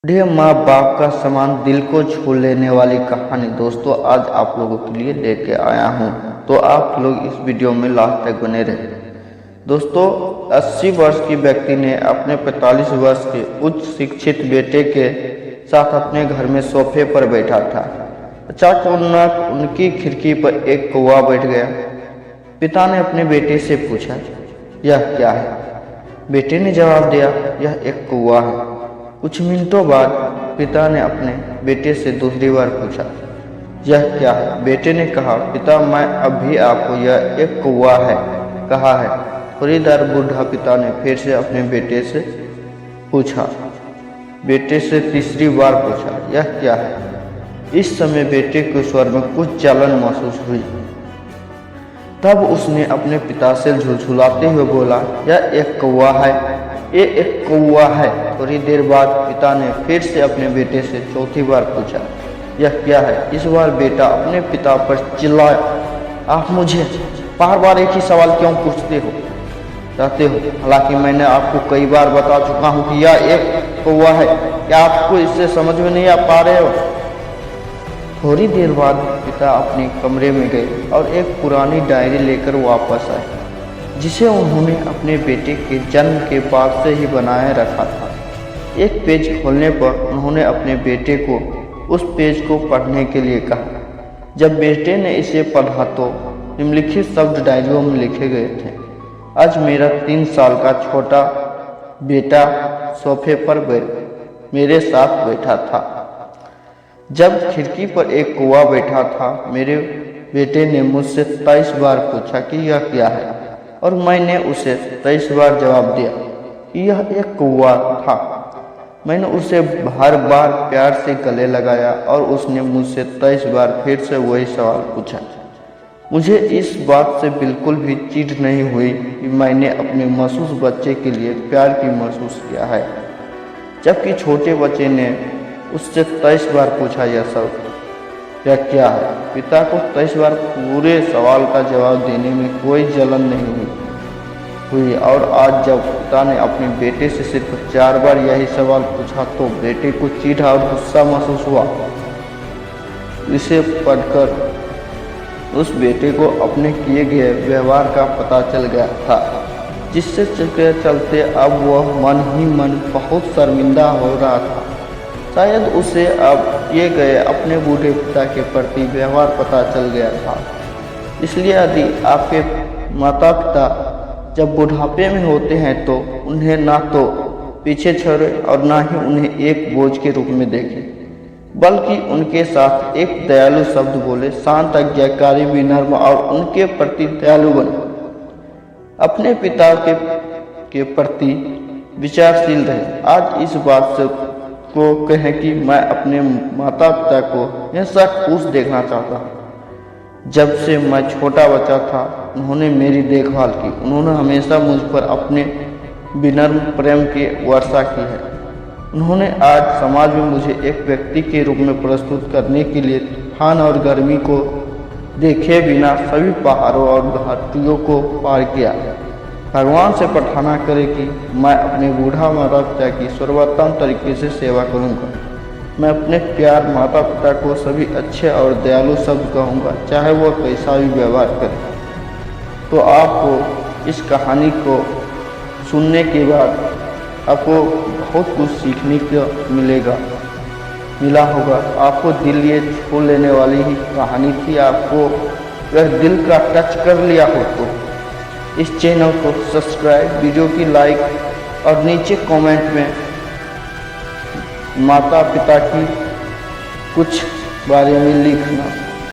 ढेर माँ बाप का समान दिल को छू लेने वाली कहानी दोस्तों आज आप लोगों के लिए लेके आया हूँ। तो आप लोग इस वीडियो में लास्ट तक बने रहे। दोस्तों 80 वर्ष की व्यक्ति ने अपने 45 वर्ष के उच्च शिक्षित बेटे के साथ अपने घर में सोफे पर बैठा था। अचानक उनकी खिड़की पर एक कौवा बैठ गया। पिता ने अपने बेटे से पूछा, यह क्या है? बेटे ने जवाब दिया, यह एक कौवा है। कुछ मिनटों बाद पिता ने अपने बेटे से दूसरी बार पूछा, यह क्या है? बेटे ने कहा, पिता मैं अभी आपको यह एक कौवा है कहा है। थोड़ी देर बूढ़ा पिता ने फिर से अपने बेटे से पूछा, बेटे से तीसरी बार पूछा, यह क्या है? इस समय बेटे के स्वर में कुछ जलन महसूस हुई। तब उसने अपने पिता से झुलझुलाते हुए बोला, यह एक कौवा है, ये एक कौवा है। थोड़ी देर बाद पिता ने फिर से अपने बेटे से चौथी बार पूछा, यह क्या है? इस बार बेटा अपने पिता पर चिल्लाया, आप मुझे बार बार एक ही सवाल क्यों पूछते रहते हो? हालांकि मैंने आपको कई बार बता चुका हूँ कि यह एक कौवा है। क्या आपको इससे समझ में नहीं आ पा रहे हो? थोड़ी देर बाद पिता अपने कमरे में गए और एक पुरानी डायरी लेकर वापस आए, जिसे उन्होंने अपने बेटे के जन्म के बाद से ही बनाए रखा था। एक पेज खोलने पर उन्होंने अपने बेटे को उस पेज को पढ़ने के लिए कहा। जब बेटे ने इसे पढ़ा तो निम्नलिखित शब्द डायरियों में लिखे गए थे, आज मेरा 3 साल का छोटा बेटा सोफे पर मेरे साथ बैठा था। जब खिड़की पर एक कौवा बैठा था, मेरे बेटे ने मुझसे 23 बार पूछा कि यह क्या है, और मैंने उसे 23 बार जवाब दिया, यह एक कौवा था। मैंने उसे हर बार प्यार से गले लगाया और उसने मुझसे 23 बार फिर से वही सवाल पूछा। मुझे इस बात से बिल्कुल भी चिढ़ नहीं हुई कि मैंने अपने मासूम बच्चे के लिए प्यार की महसूस किया है, जबकि छोटे बच्चे ने उससे 23 बार पूछा, यह सब यह क्या है? पिता को 23 बार पूरे सवाल का जवाब देने में कोई जलन नहीं हुई और आज जब पिता ने अपने बेटे से सिर्फ 4 बार यही सवाल पूछा तो बेटे को चिढ़ और गुस्सा महसूस हुआ। इसे पढ़कर उस बेटे को अपने किए गए व्यवहार का पता चल गया था, जिससे चलते अब वह मन ही मन बहुत शर्मिंदा हो रहा था। शायद उसे अब किए गए अपने बूढ़े पिता के प्रति व्यवहार पता चल गया था। इसलिए यदि आपके माता पिता जब बुढ़ापे में होते हैं तो उन्हें ना तो पीछे छोड़ें और ना ही उन्हें एक बोझ के रूप में देखें, बल्कि उनके साथ एक दयालु शब्द बोले, शांत, आज्ञाकारी, विनम्र और उनके प्रति दयालु बने। अपने पिता के प्रति विचारशील रहे। आज इस बात से को कहें कि मैं अपने माता पिता को हमेशा खुश देखना चाहता हूँ। जब से मैं छोटा बच्चा था उन्होंने मेरी देखभाल की। उन्होंने हमेशा मुझ पर अपने विनम्र प्रेम की वर्षा की है। उन्होंने आज समाज में मुझे एक व्यक्ति के रूप में प्रस्तुत करने के लिए तूफान और गर्मी को देखे बिना सभी पहाड़ों और घाटियों को पार किया। भगवान से प्रार्थना करें कि मैं अपने बूढ़ा माता पिता की सर्वोत्तम तरीके से सेवा करूंगा। मैं अपने प्यार माता पिता को सभी अच्छे और दयालु शब्द कहूँगा, चाहे वो कैसा भी व्यवहार करे। तो आपको इस कहानी को सुनने के बाद आपको बहुत कुछ सीखने को मिला होगा। आपको दिल ये छू लेने वाली ही कहानी थी। आपको वह दिल का टच कर लिया हो तो इस चैनल को सब्सक्राइब, वीडियो की लाइक और नीचे कमेंट में माता पिता की कुछ बारे में लिखना।